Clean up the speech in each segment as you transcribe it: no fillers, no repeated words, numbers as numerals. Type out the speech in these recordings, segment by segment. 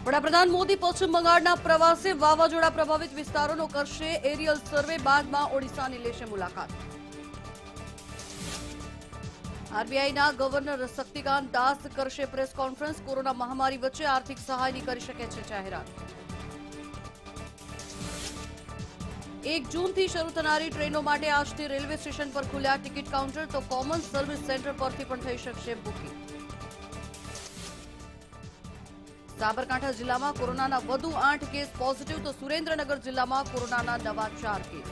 વડાપ્રધાન મોદી પશ્ચિમ બંગાળના પ્રવાસે વાવાઝોડા પ્રભાવિત વિસ્તારોનો કરશે એરિયલ સર્વે, બાદમાં ઓડિશાની લેશે મુલાકાત. આરબીઆઈના ગવર્નર શક્તિકાંત દાસ કરશે પ્રેસ કોન્ફરન્સ. કોરોના મહામારી વચ્ચે આર્થિક સહાયની કરી શકે છે જાહેરાત. 1 જૂનથી શરૂ થનારી ટ્રેનો માટે આજથી રેલવે સ્ટેશન પર ખુલ્યા ટિકિટ કાઉન્ટર, તો કોમન સર્વિસ સેન્ટર પરથી પણ થઈ શકશે બુકિંગ. સાબરકાંઠા જિલ્લામાં કોરોનાના વધુ 8 કેસ પોઝિટિવ, તો સુરેન્દ્રનગર જિલ્લામાં કોરોનાના નવા 4 કેસ.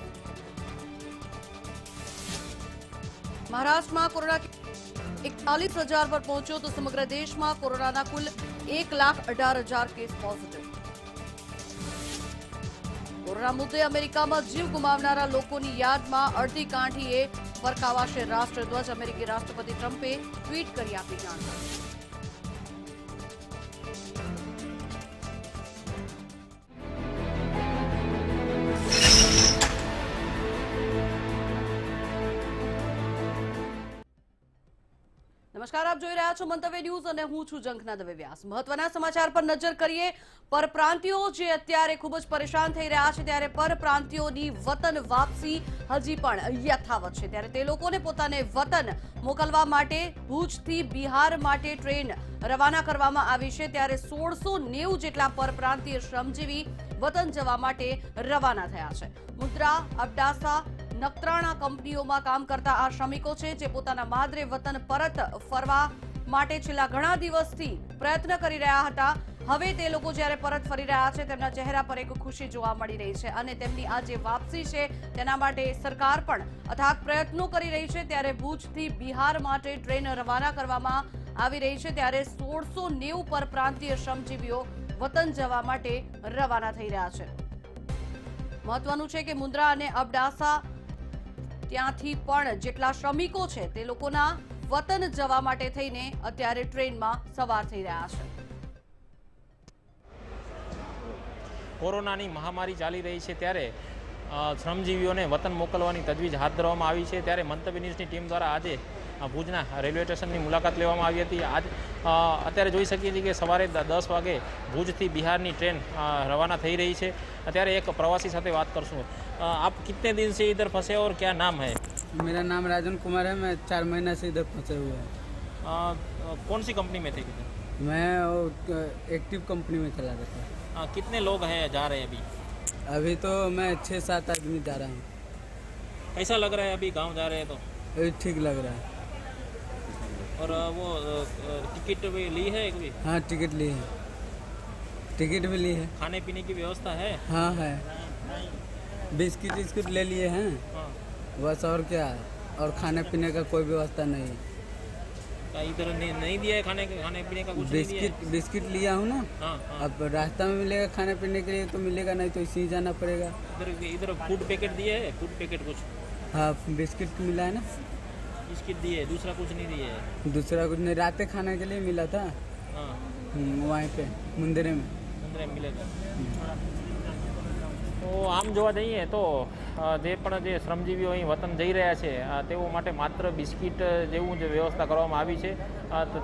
મહારાષ્ટ્રમાં કોરોના 41,000 પર પહોંચ્યો, તો સમગ્ર દેશમાં કોરોનાના કુલ 1,18,000 કેસ પોઝિટિવ. કોરોના મુદ્દે અમેરિકામાં જીવ ગુમાવનારા લોકોની યાદમાં અડધી કાઠીએ ફરકાવાશે રાષ્ટ્રધ્વજ. અમેરિકી રાષ્ટ્રપતિ ટ્રમ્પે ટ્વીટ કરી આપી જાણકારી. નમસ્કાર, આપ જોઈ રહ્યા છો મંતવ્ય ન્યૂઝ અને હું છું ઝંખના દવે વ્યાસ. મહત્વના સમાચાર પર નજર કરીએ. પરપ્રાંતિયો જે અત્યારે ખૂબ જ પરેશાન થઈ રહ્યા છે, ત્યારે પરપ્રાંતિયોની વતન વાપસી હજી પણ યથાવત છે. ત્યારે તે લોકોને પોતાને વતન મોકલવા માટે ભુજથી બિહાર માટે ટ્રેન રવાના કરવામાં આવી છે. ત્યારે 1690 જેટલા પરપ્રાંતીય શ્રમજીવી વતન જવા માટે રવાના થયા છે. મુદ્રા, અબડાસા, નખત્રાણા કંપનીઓમાં કામ કરતા આ શ્રમિકો છે, જે પોતાના માદરે વતન પરત ફરવા માટે છેલ્લા ઘણા દિવસથી પ્રયત્ન કરી રહ્યા હતા. હવે તે લોકો જ્યારે પરત ફરી રહ્યા છે, તેમના ચહેરા પર એક ખુશી જોવા મળી રહી છે અને તેમની આ જે વાપસી છે તેના માટે સરકાર પણ અથાગ પ્રયત્નો કરી રહી છે. ત્યારે ભુજથી બિહાર માટે ટ્રેન રવાના કરવામાં આવી રહી છે. ત્યારે 1690 પરપ્રાંતીય શ્રમજીવીઓ વતન જવા માટે રવાના થઈ રહ્યા છે. મહત્વનું છે કે મુન્દ્રા અને અબડાસા ત્યાંથી પણ જેટલા શ્રમિકો છે તે લોકોના વતન જવા માટે થઈને અત્યારે ટ્રેનમાં સવાર થઈ રહ્યા છે. કોરોનાની મહામારી ચાલી રહી છે, ત્યારે શ્રમજીવીઓને વતન મોકલવાની તજવીજ હાથ ધરવામાં આવી છે. ત્યારે મંતવ્ય ન્યૂઝની ટીમ દ્વારા આજે ભુજના રેલવે સ્ટેશનની મુલાકાત લેવામાં આવી હતી. અત્યારે જોઈ શકીએ છીએ કે સવારે 10 વાગે ભુજથી બિહારની ટ્રેન રવાના થઈ રહી છે. અત્યારે એક પ્રવાસી સાથે વાત કરશું. आप कितने दिन से इधर फंसे और क्या नाम है? मेरा नाम राजन कुमार है। मैं 4 महीना से इधर फंसे हुए हैं। कौन सी कंपनी में थे? मैं एक्टिव कंपनी में चला रहा था। कितने लोग हैं जा रहे हैं अभी? अभी तो मैं 6-7 आदमी जा रहा हूँ। कैसा लग रहा है अभी गांव जा रहे हैं तो? अभी ठीक लग रहा है। और वो टिकट भी ली है कभी? हाँ, टिकट ली है, टिकट भी ली है। खाने पीने की व्यवस्था है? हाँ है, बिस्किट विस्किट ले लिए हैं। हाँ। बस और क्या, और खाने पीने का कोई व्यवस्था नहीं है। इधर नहीं दिया है खाने पीने का कुछ? बिस्किट लिया हूँ ना। हाँ, हाँ। अब रास्ता में मिलेगा खाने पीने के लिए तो मिलेगा, नहीं तो इसी जाना पड़ेगा। इधर फूड पैकेट दिए है? फूड पैकेट कुछ? हाँ, बिस्किट मिला है ना। बिस्किट दिए, दूसरा कुछ नहीं दिए है? दूसरा कुछ नहीं, रात खाने के लिए मिला था। हाँ। वहीं पे मुंद्रे में मिलेगा. તો આમ જોવા જઈએ તો જે પણ જે શ્રમજીવીઓ અહીં વતન જઈ રહ્યા છે તેઓ માટે માત્ર બિસ્કિટ જેવું જ વ્યવસ્થા કરવામાં આવી છે.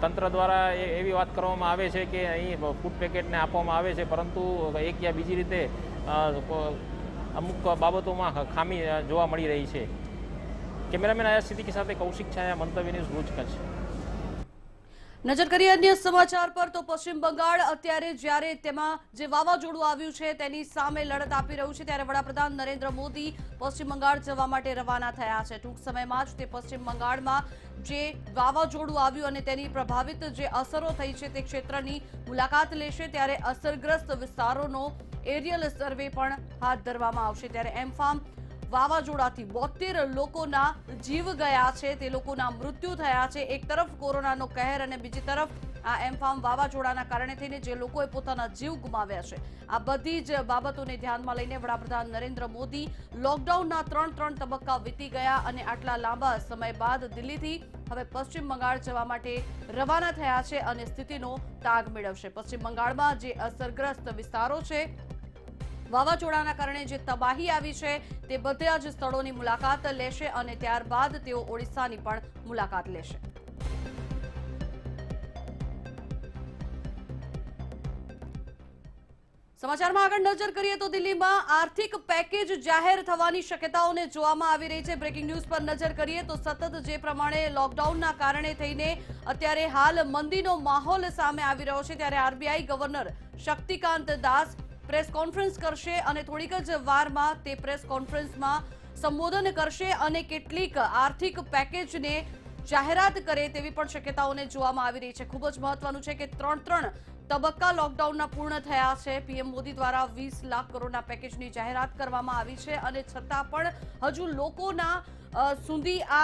તંત્ર દ્વારા એવી વાત કરવામાં આવે છે કે અહીં ફૂડ પેકેટને આપવામાં આવે છે, પરંતુ એક યા બીજી રીતે અમુક બાબતોમાં ખામી જોવા મળી રહી છે. કેમેરામેન આયા સ્થિતિ સાથે કૌશિક છાયા, મંતવ્ય ન્યૂઝ, ભુજ, કચ્છ. નજર કરીએ અન્ય સમાચાર પર. તો પશ્ચિમ બંગાળ અત્યારે જ્યારે તેમાં જે વાવાઝોડું આવ્યું છે તેની સામે લડત આપી રહ્યું છે, ત્યારે વડાપ્રધાન નરેન્દ્ર મોદી પશ્ચિમ બંગાળ જવા માટે રવાના થયા છે. ટૂંક સમયમાં જ તે પશ્ચિમ બંગાળમાં જે વાવાઝોડું આવ્યું અને તેની પ્રભાવિત જે અસરો થઈ છે તે ક્ષેત્રની મુલાકાત લેશે. ત્યારે અસરગ્રસ્ત વિસ્તારોનો એરિયલ સર્વે પણ હાથ ધરવામાં આવશે. ત્યારે એમ્ફાન વાવાઝોડાથી 72 લોકોના જીવ ગયા છે, તે લોકોના મૃત્યુ થયા છે. એક તરફ કોરોનાનો કહેર અને બીજી તરફ આ એમ્ફાન વાવાઝોડાના કારણે થઈને જે લોકોએ પોતાના જીવ ગુમાવ્યા છે. આ બધી જ બાબતોને ધ્યાનમાં લઈને વડાપ્રધાન નરેન્દ્ર મોદી લોકડાઉનના 3 તબક્કા વીતી ગયા અને આટલા લાંબા સમય બાદ દિલ્હીથી હવે પશ્ચિમ બંગાળ જવા માટે રવાના થયા છે અને સ્થિતિનો તાગ મેળવશે. પશ્ચિમ બંગાળમાં જે અસરગ્રસ્ત વિસ્તારો છે, વાવાઝોડાના કારણે જે તબાહી આવી છે, તે બધા જ સ્થળોની મુલાકાત લેશે અને ત્યારબાદ તેઓ ઓડિશાની પણ મુલાકાત લેશે. સમાચારમાં આગળ નજર કરીએ તો દિલ્હીમાં આર્થિક પેકેજ જાહેર થવાની શક્યતાઓને જોવામાં આવી રહી છે। બ્રેકિંગ ન્યૂઝ પર નજર કરીએ તો સતત જે પ્રમાણે લોકડાઉનના કારણે થઈને અત્યારે હાલ મંદીનો માહોલ સામે આવી રહ્યો છે, ત્યારે RBI governor Shaktikanta Das press conference કરશે અને થોડીક જ વારમાં તે પ્રેસ કોન્ફરન્સમાં સંબોધન કરશે અને કેટલીક આર્થિક પેકેજને જાહેરાત કરે તેવી પણ શક્યતાઓને જોવામાં આવી રહી છે। ખૂબ જ મહત્વનું છે કે ત્રણ તબક્કા લોકડાઉનના પૂર્ણ થયા છે। પીએમ મોદી દ્વારા 20 લાખ કરોડના પેકેજની જાહેરાત કરવામાં આવી છે અને છતાં પણ હજુ લોકોના સુધી આ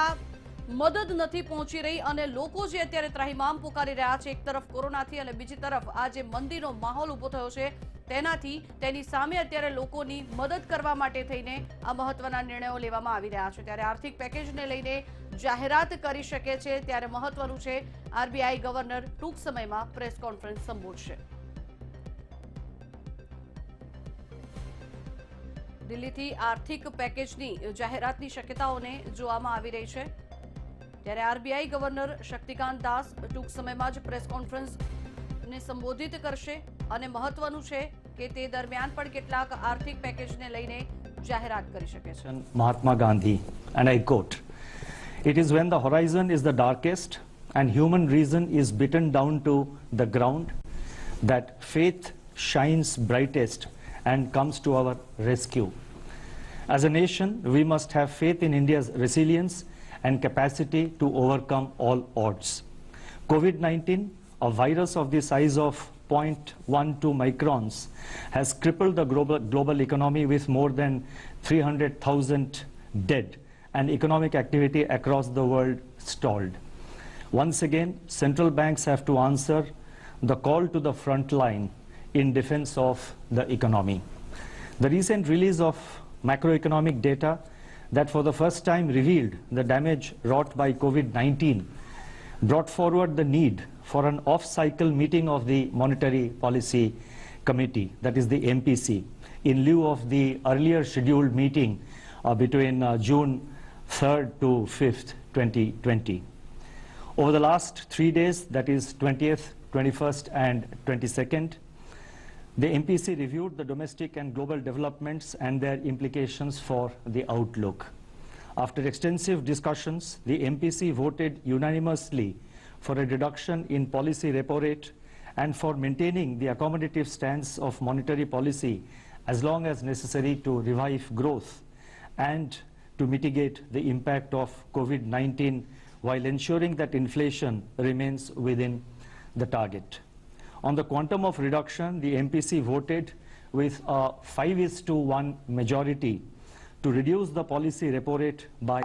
મદદ નથી પહોંચી રહી અને લોકો જે અત્યારે ત્રાહિમામ પુકારી રહ્યા છે, એક તરફ કોરોનાથી અને બીજી તરફ આ જે મંદીનો માહોલ ઊભો થયો છે તેનાથી તેની સામે અત્યારે લોકોની મદદ કરવા માટે થઈને આ મહત્વના નિર્ણયો લેવામાં આવી રહ્યા છે। ત્યારે આર્થિક પેકેજને લઈને જાહેરાત કરી શકે છે, ત્યારે મહત્વનું છે આરબીઆઈ ગવર્નર ટૂંક સમયમાં પ્રેસ કોન્ફરન્સ સંબોધશે। દિલ્હીથી આર્થિક પેકેજની જાહેરાતની શક્યતાઓને જોવામાં આવી રહી છે, ત્યારે આરબીઆઈ ગવર્નર શક્તિકાંત દાસ ટૂંક સમયમાં જ પ્રેસ કોન્ફરન્સને સંબોધિત કરશે અને મહત્વનું છે કે તે દરમિયાન પણ કેટલાક આર્થિક પેકેજને લઈને જાહેરાત કરી શકે છે। Mahatma Gandhi, and I quote, "It is when the horizon is the darkest and human reason is beaten down to the ground that faith shines brightest and comes to our rescue. As a nation, we must have faith in India's resilience and capacity to overcome all odds. COVID-19, a virus of the size of 0.12 microns, has crippled the global economy with more than 300,000 dead and economic activity across the world stalled. Once again, central banks have to answer the call to the front line in defense of the economy. The recent release of macroeconomic data that for the first time revealed the damage wrought by COVID-19 brought forward the need for an off-cycle meeting of the Monetary Policy Committee, that is the MPC, in lieu of the earlier scheduled meeting between June 3rd to 5th, 2020. Over the last 3 days, that is 20th, 21st and 22nd, the MPC reviewed the domestic and global developments and their implications for the outlook. After extensive discussions, the MPC voted unanimously for a reduction in policy repo rate and for maintaining the accommodative stance of monetary policy as long as necessary to revive growth and to mitigate the impact of COVID-19 while ensuring that inflation remains within the target. On the quantum of reduction, the MPC voted with a 5:1 majority to reduce the policy repo rate by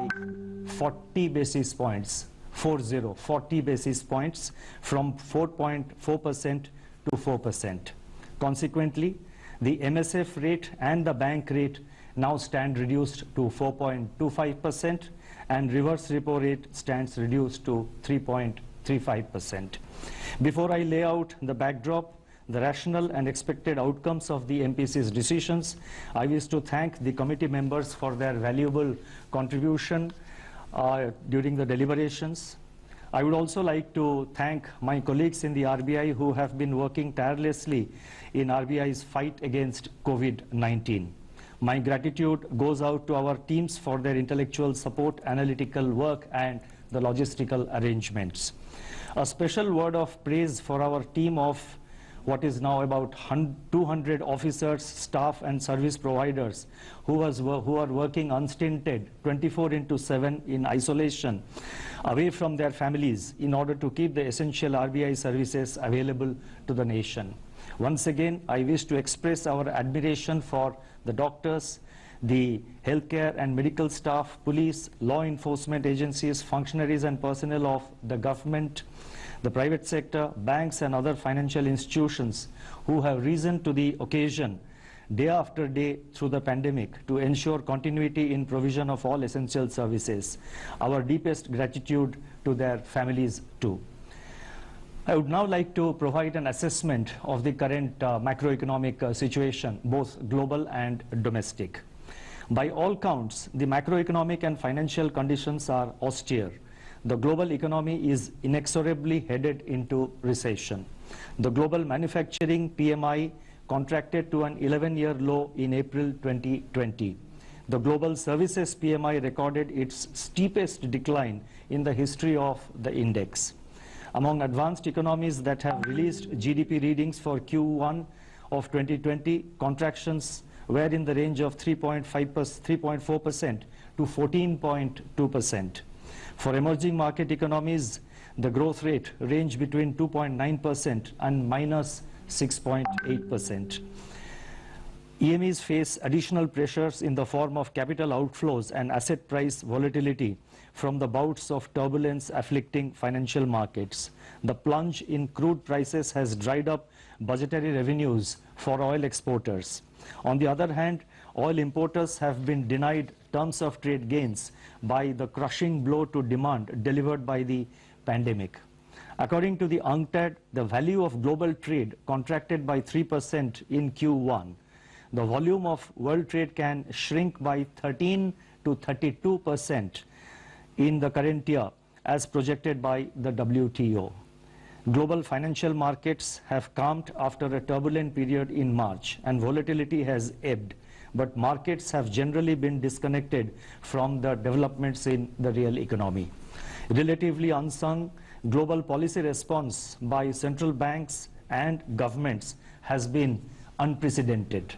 40 basis points, 40 basis points from 4.4% to 4%. Consequently, the MSF rate and the bank rate now stand reduced to 4.25% and reverse repo rate stands reduced to 3.35%. Before I lay out the backdrop, the rational and expected outcomes of the MPC's decisions, I wish to thank the committee members for their valuable contribution during the deliberations. I would also like to thank my colleagues in the RBI who have been working tirelessly in RBI's fight against COVID-19. My gratitude goes out to our teams for their intellectual support, analytical work and the logistical arrangements. A special word of praise for our team of what is now about 200 officers, staff and service providers who are working unstinted 24/7 in isolation away from their families in order to keep the essential RBI services available to the nation. Once again, I wish to express our admiration for the doctors, the healthcare and medical staff, police, law enforcement agencies, functionaries and personnel of the government, the private sector, banks and other financial institutions who have risen to the occasion day after day through the pandemic to ensure continuity in provision of all essential services. Our deepest gratitude to their families too. I would now like to provide an assessment of the current macroeconomic situation, both global and domestic. By all counts, the macroeconomic and financial conditions are austere. The global economy is inexorably headed into recession. The global manufacturing PMI contracted to an 11-year low in April 2020. The global services PMI recorded its steepest decline in the history of the index. Among advanced economies that have released GDP readings for Q1 of 2020, contractions were in the range of 3.4% to 14.2%. For emerging market economies, the growth rate ranged between 2.9% and minus 6.8%. EMEs face additional pressures in the form of capital outflows and asset price volatility from the bouts of turbulence afflicting financial markets. The plunge in crude prices has dried up budgetary revenues for oil exporters. On the other hand, oil importers have been denied terms of trade gains by the crushing blow to demand delivered by the pandemic. According to the UNCTAD, the value of global trade contracted by 3% in Q1. The volume of world trade can shrink by 13 to 32% in the current year as projected by the WTO. Global financial markets have calmed after a turbulent period in March and volatility has ebbed, but markets have generally been disconnected from the developments in the real economy. Relatively unsung, global policy response by central banks and governments has been unprecedented.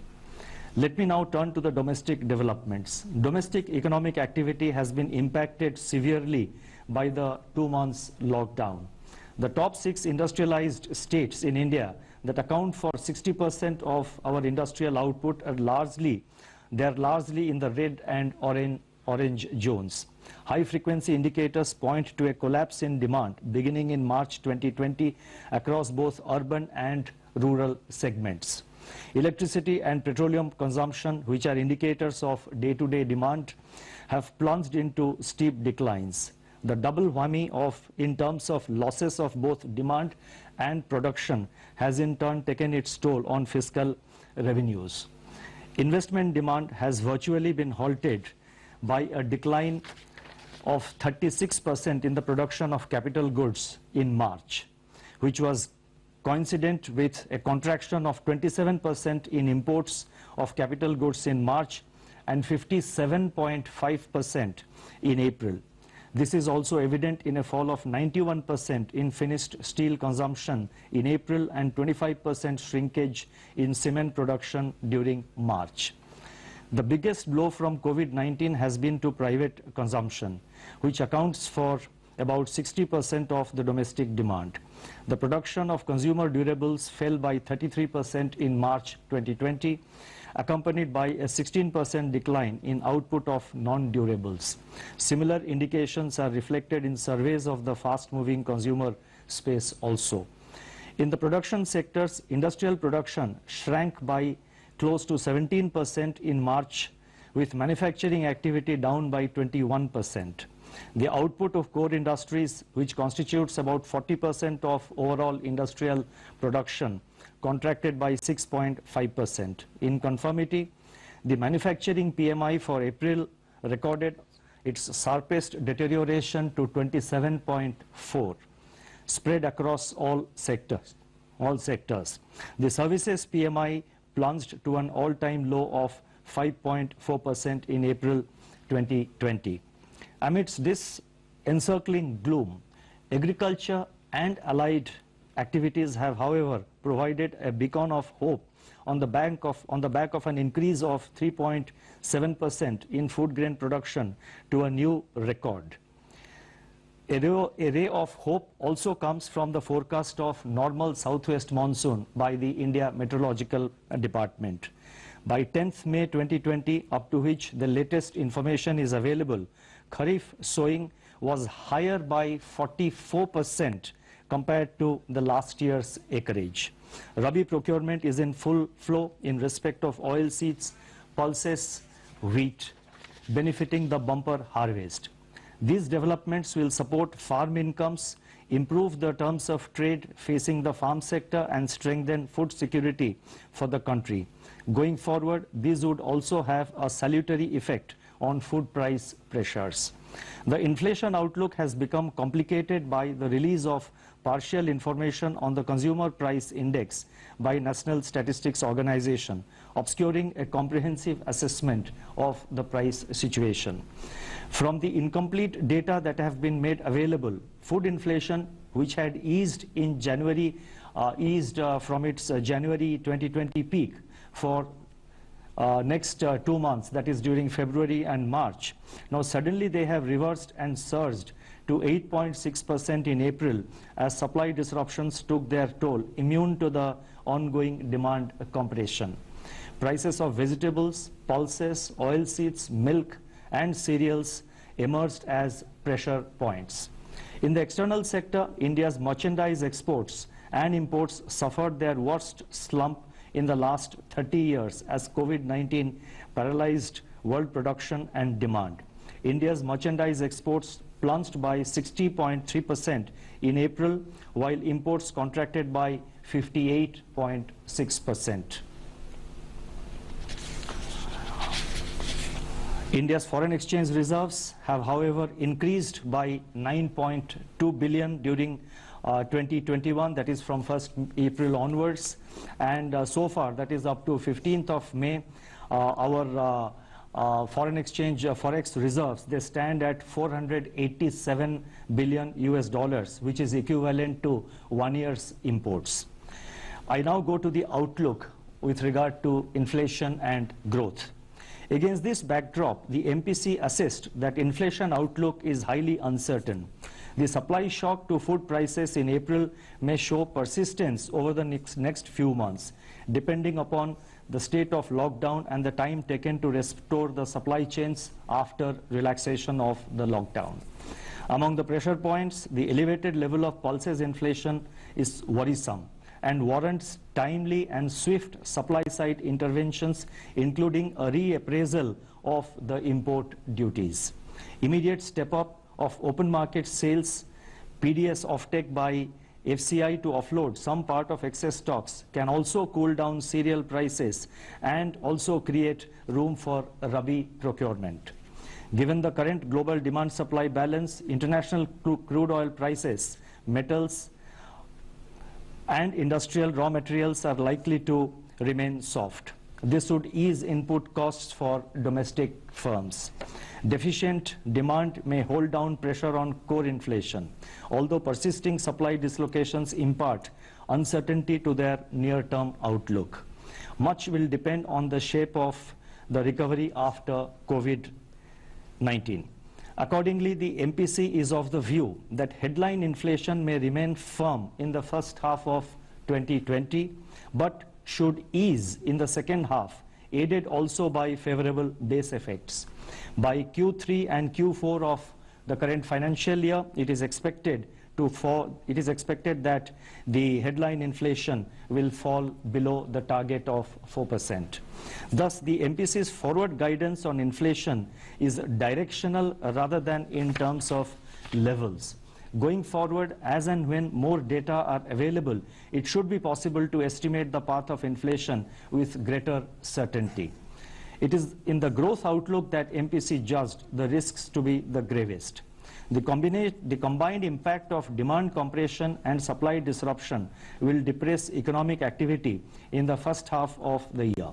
Let me now turn to the domestic developments. Domestic economic activity has been impacted severely by the 2 months lockdown. The top 6 industrialized states in India that account for 60% of our industrial output are largely in the red and orange zones. High frequency indicators point to a collapse in demand beginning in March 2020 across both urban and rural segments. Electricity and petroleum consumption, which are indicators of day-to-day demand, have plunged into steep declines. The double whammy in terms of losses of both demand and production has in turn taken its toll on fiscal revenues. Investment demand has virtually been halted by a decline of 36% in the production of capital goods in March, which was coincident with a contraction of 27% in imports of capital goods in March and 57.5% in April. This is also evident in a fall of 91% in finished steel consumption in April and 25% shrinkage in cement production during March. The biggest blow from COVID-19 has been to private consumption, which accounts for about 60% of the domestic demand. The production of consumer durables fell by 33% in March 2020, accompanied by a 16% decline in output of non-durables. Similar indications are reflected in surveys of the fast-moving consumer space also. In the production sectors, industrial production shrank by close to 17% in March, with manufacturing activity down by 21%. The output of core industries, which constitutes about 40% of overall industrial production, contracted by 6.5%. In conformity, the manufacturing PMI for April recorded its sharpest deterioration to 27.4, spread across all sectors. The services PMI plunged to an all-time low of 5.4% in April 2020. Amidst this encircling gloom, agriculture and allied activities have, however, provided a beacon of hope on the back of an increase of 3.7% in food grain production to a new record. A ray of hope also comes from the forecast of normal southwest monsoon by the India Meteorological Department. By 10th May 2020, up to which the latest information is available, Kharif sowing was higher by 44% compared to the last year's acreage. Rabi procurement is in full flow in respect of oilseeds, pulses, wheat, benefiting the bumper harvest. These developments will support farm incomes, improve the terms of trade facing the farm sector, and strengthen food security for the country. Going forward, these would also have a salutary effect on food price pressures. The inflation outlook has become complicated by the release of partial information on the Consumer Price Index by National Statistics Organization, obscuring a comprehensive assessment of the price situation. From the incomplete data that have been made available, food inflation, which had eased in January, from its January 2020 peak for next 2 months, that is during February and March. Now suddenly they have reversed and surged to 8.6% in April as supply disruptions took their toll, immune to the ongoing demand compression. Prices of vegetables, pulses, oilseeds, milk and cereals emerged as pressure points. In the external sector, India's merchandise exports and imports suffered their worst slump in the last 30 years as COVID-19 paralyzed world production and demand. India's merchandise exports plunged by 60.3% in April, while imports contracted by 58.6%. India's foreign exchange reserves have, however, increased by 9.2 billion during 2021, that is from 1st April onwards, and so far, that is up to 15th of May, our foreign exchange forex reserves, they stand at $487 billion, which is equivalent to 1 year's imports. I now go to the outlook with regard to inflation and growth. Against this backdrop, the MPC assessed that inflation outlook is highly uncertain. The supply shock to food prices in April may show persistence over the next few months, depending upon the state of lockdown and the time taken to restore the supply chains after relaxation of the lockdown. Among the pressure points, the elevated level of pulses inflation is worrisome and warrants timely and swift supply-side interventions, including a reappraisal of the import duties. Immediate step-up of open market sales, PDS offtake by FCI to offload some part of excess stocks can also cool down cereal prices and also create room for Rabi procurement. Given the current global demand-supply balance, international crude oil prices, metals, and industrial raw materials are likely to remain soft. This would ease input costs for domestic firms. Deficient demand may hold down pressure on core inflation, although persisting supply dislocations impart uncertainty to their near-term outlook. Much will depend on the shape of the recovery after COVID-19. Accordingly, the MPC is of the view that headline inflation may remain firm in the first half of 2020, but should ease in the second half, aided also by favorable base effects. By Q3 and Q4 of the current financial year, it is expected that the headline inflation will fall below the target of 4%. Thus, the MPC's forward guidance on inflation is directional rather than in terms of levels. Going forward, as and when more data are available, it should be possible to estimate the path of inflation with greater certainty. It is in the growth outlook that MPC judged the risks to be the gravest. The combined impact of demand compression and supply disruption will depress economic activity in the first half of the year.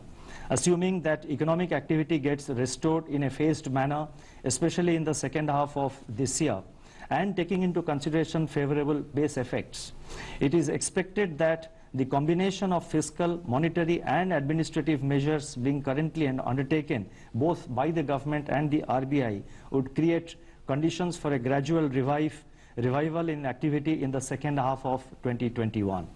Assuming that economic activity gets restored in a phased manner, especially in the second half of this year, and taking into consideration favorable base effects, it is expected that the combination of fiscal, monetary and administrative measures being currently undertaken both by the government and the RBI would create conditions for a gradual revival in activity in the second half of 2021.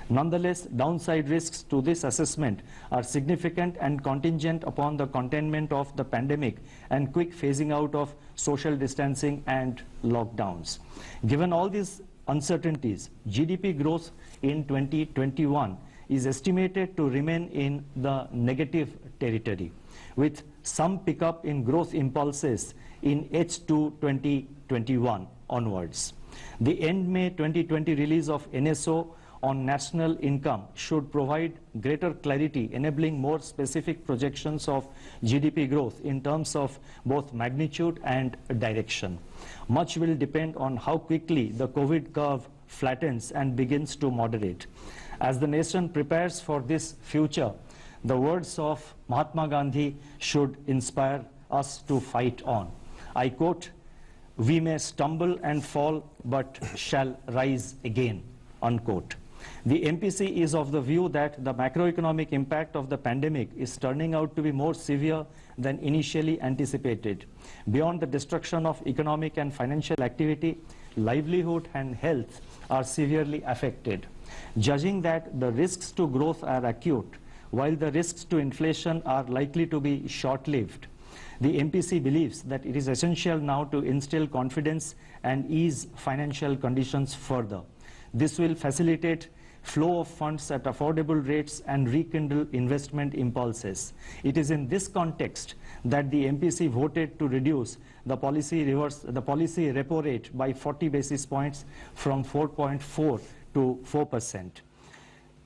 Nonetheless, downside risks to this assessment are significant and contingent upon the containment of the pandemic and quick phasing out of social distancing and lockdowns. Given all these uncertainties, GDP growth in 2021 is estimated to remain in the negative territory, with some pickup in growth impulses in H2 2021 onwards. The end May 2020 release of NSO on national income should provide greater clarity, enabling more specific projections of GDP growth in terms of both magnitude and direction. Much will depend on how quickly the COVID curve flattens and begins to moderate. As the nation prepares for this future, the words of Mahatma Gandhi should inspire us to fight on. I quote, "We may stumble and fall, but shall rise again," unquote. The MPC is of the view that the macroeconomic impact of the pandemic is turning out to be more severe than initially anticipated. Beyond the destruction of economic and financial activity, livelihood and health are severely affected. Judging that the risks to growth are acute, while the risks to inflation are likely to be short-lived, the MPC believes that it is essential now to instill confidence and ease financial conditions further. This will facilitate flow of funds at affordable rates and rekindle investment impulses. It is in this context that the MPC voted to reduce the policy repo rate by 40 basis points from 4.4 to 4%.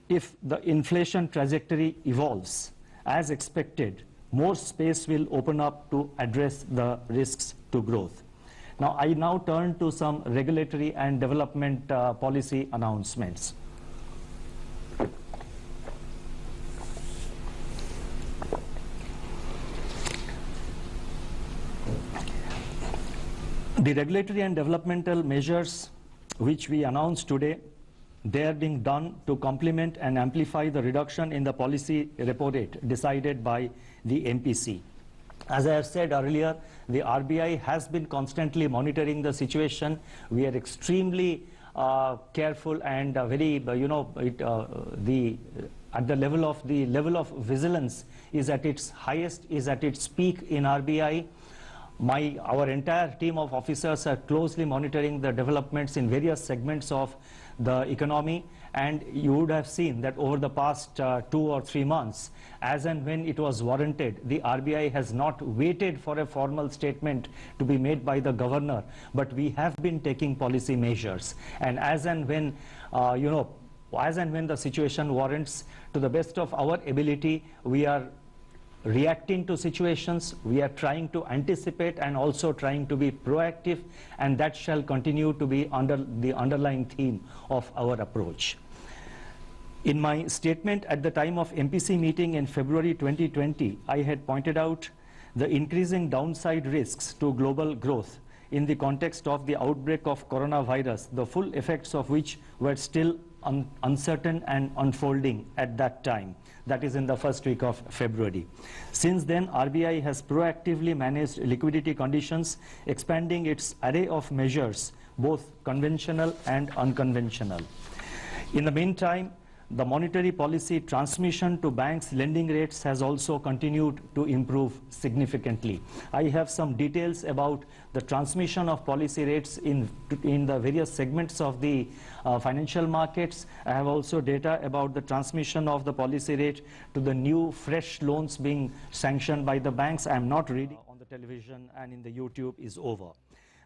If the inflation trajectory evolves as expected, more space will open up to address the risks to growth. Now, I turn to some regulatory and development policy announcements. The regulatory and developmental measures which we announced today, they are being done to complement and amplify the reduction in the policy repo rate decided by the MPC. As I have said earlier, the RBI has been constantly monitoring the situation. We are extremely careful and very, at the level of vigilance is at its highest, is at its peak in RBI. Our entire team of officers are closely monitoring the developments in various segments of the economy, and you would have seen that over the past 2 or 3 months, as and when it was warranted, the RBI has not waited for a formal statement to be made by the governor, but we have been taking policy measures. And as and when the situation warrants, to the best of our ability, we are reacting to situations, we are trying to anticipate and also trying to be proactive, and that shall continue to be under the underlying theme of our approach. In my statement at the time of MPC meeting in February 2020, I had pointed out the increasing downside risks to global growth in the context of the outbreak of coronavirus, the full effects of which were still uncertain and unfolding at that time. That is in the first week of February. Since then, RBI has proactively managed liquidity conditions, expanding its array of measures, both conventional and unconventional. In the meantime, the monetary policy transmission to banks' lending rates has also continued to improve significantly. I have some details about the transmission of policy rates in the various segments of the financial markets. I have also data about the transmission of the policy rate to the new fresh loans being sanctioned by the banks. I am not reading on the television and in the YouTube is over.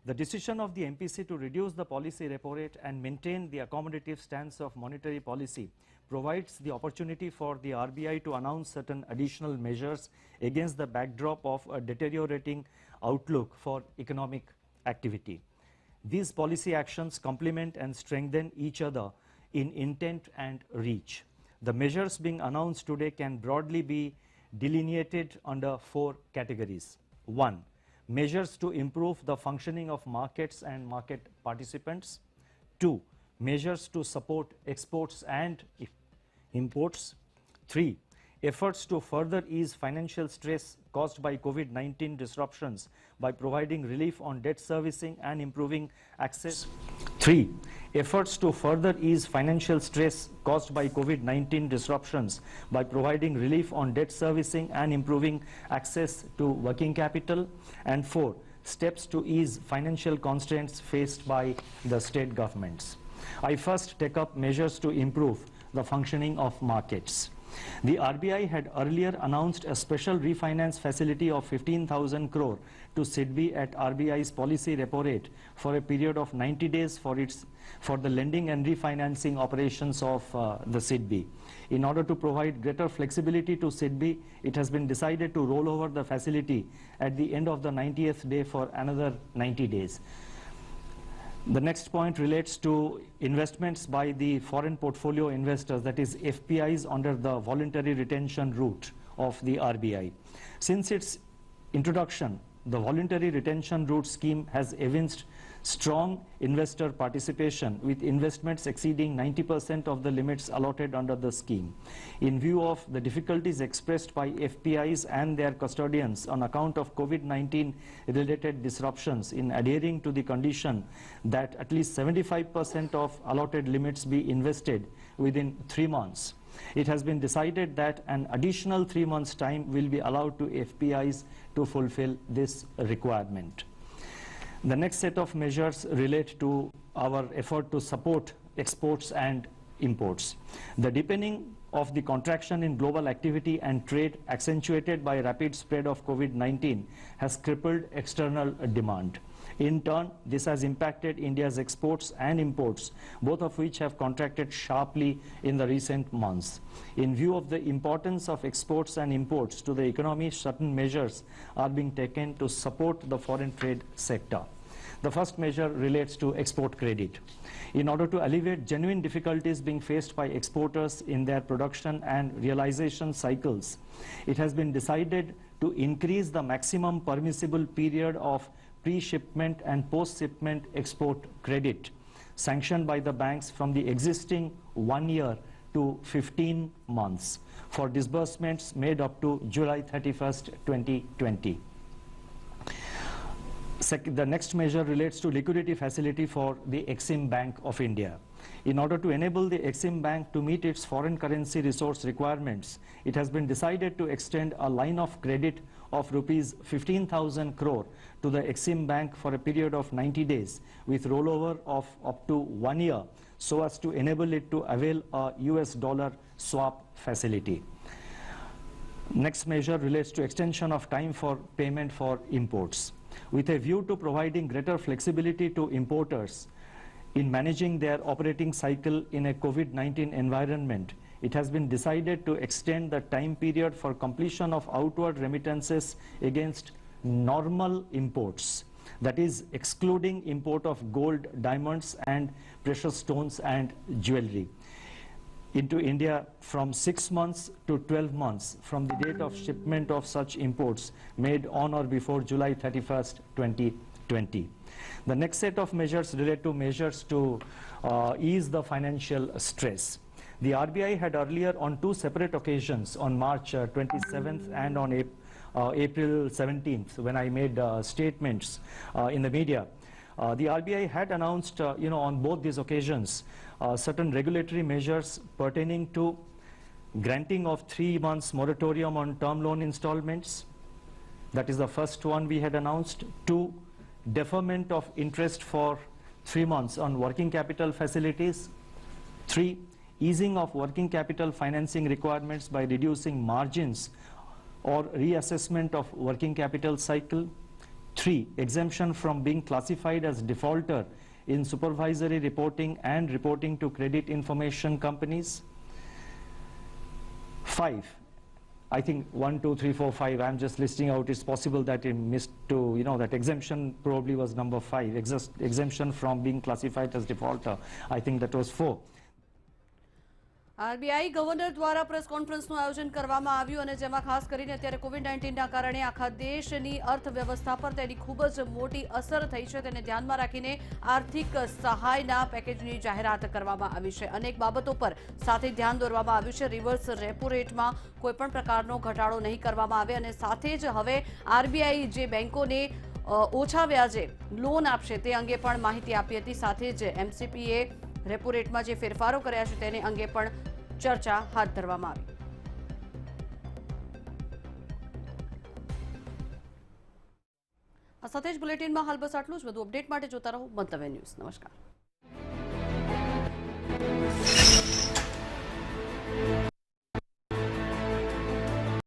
The decision of the MPC to reduce the policy repo rate and maintain the accommodative stance of monetary policy provides the opportunity for the RBI to announce certain additional measures against the backdrop of a deteriorating outlook for economic activity. These policy actions complement and strengthen each other in intent and reach. The measures being announced today can broadly be delineated under 4 categories. 1. Measures to improve the functioning of markets and market participants. 2. Measures to support exports and imports. 3. Efforts to further ease financial stress caused by COVID-19 disruptions by providing relief on debt servicing and improving access. 3. Efforts to further ease financial stress caused by COVID-19 disruptions by providing relief on debt servicing and improving access to working capital. And 4. Steps to ease financial constraints faced by the state governments. I first take up measures to improve the functioning of markets. The RBI had earlier announced a special refinance facility of 15,000 crore to SIDBI at RBI's policy repo rate for a period of 90 days for the lending and refinancing operations of the SIDBI. In order to provide greater flexibility to SIDBI, it has been decided to roll over the facility at the end of the 90th day for another 90 days. The next point relates to investments by the foreign portfolio investors, that is FPIs, under the voluntary retention route of the RBI. Since its introduction, the voluntary retention route scheme has evinced strong investor participation, with investments exceeding 90% of the limits allotted under the scheme. In view of the difficulties expressed by FPIs and their custodians on account of COVID-19 related disruptions in adhering to the condition that at least 75% of allotted limits be invested within 3 months, it has been decided that an additional 3 months' time will be allowed to FPIs to fulfill this requirement. The next set of measures relate to our effort to support exports and imports. The deepening of the contraction in global activity and trade, accentuated by rapid spread of COVID-19, has crippled external demand. In turn, this has impacted India's exports and imports, both of which have contracted sharply in the recent months. In view of the importance of exports and imports to the economy, certain measures are being taken to support the foreign trade sector. The first measure relates to export credit. In order to alleviate genuine difficulties being faced by exporters in their production and realization cycles, it has been decided to increase the maximum permissible period of pre-shipment and post-shipment export credit sanctioned by the banks from the existing 1 year to 15 months for disbursements made up to July 31st, 2020. The next measure relates to liquidity facility for the Exim Bank of India. In order to enable the Exim Bank to meet its foreign currency resource requirements, it has been decided to extend a line of credit of rupees 15,000 crore to the Exim Bank for a period of 90 days with rollover of up to 1 year, so as to enable it to avail a US dollar swap facility. Next measure relates to extension of time for payment for imports. With a view to providing greater flexibility to importers in managing their operating cycle in a COVID-19 environment, it has been decided to extend the time period for completion of outward remittances against normal imports, that is excluding import of gold, diamonds and precious stones and jewelry, into India from 6 months to 12 months from the date of shipment of such imports made on or before July 31st, 2020. The next set of measures relate to measures to ease the financial stress. The RBI had earlier on 2 separate occasions, on March 27th and on April 17th, when I made statements in the media, the RBI had announced, on both these occasions, certain regulatory measures pertaining to granting of 3 months moratorium on term loan installments. That is the first one we had announced. 2, deferment of interest for 3 months on working capital facilities. 3, easing of working capital financing requirements by reducing margins or reassessment of working capital cycle. 3, exemption from being classified as defaulter in supervisory reporting and reporting to credit information companies. 5, I think 1, 2, 3, 4, 5, I'm just listing out. It's possible that it missed to, that exemption probably was number 5, exemption from being classified as defaulter. I think that was 4. RBI governor દ્વારા press કોન્ફરન્સનું આયોજન કરવામાં આવ્યું અને જેમાં ખાસ કરીને અત્યારે કોવિડ-19ના કારણે આખા દેશની અર્થવ્યવસ્થા પર તેની ખૂબ જ મોટી અસર થઈ છે, તેને ધ્યાનમાં રાખીને આર્થિક સહાયના પેકેજની જાહેરાત કરવામાં આવી છે. અનેક બાબતો પર સાથે ध्यान દોરવામાં આવ્યું છે. રિવર્સ રેપો રેટમાં કોઈપણ પ્રકારનો ઘટાડો નહીં કરવામાં આવે અને સાથે જ હવે આરબીઆઈ જે બેંકોને ઓછા વ્યાજે લોન આપશે તે અંગે પણ માહિતી આપી હતી. સાથે જ એમસીપીએ રેપો રેટમાં જે ફેરફારો કર્યા છે તેને અંગે પણ ચર્ચા હાથ ધરવામાં આવી. આ સાથે જ બુલેટિનમાં હાલ બસ આટલું જ. વધુ અપડેટ માટે જોતા રહો મંતવ્ય ન્યૂઝ. નમસ્કાર.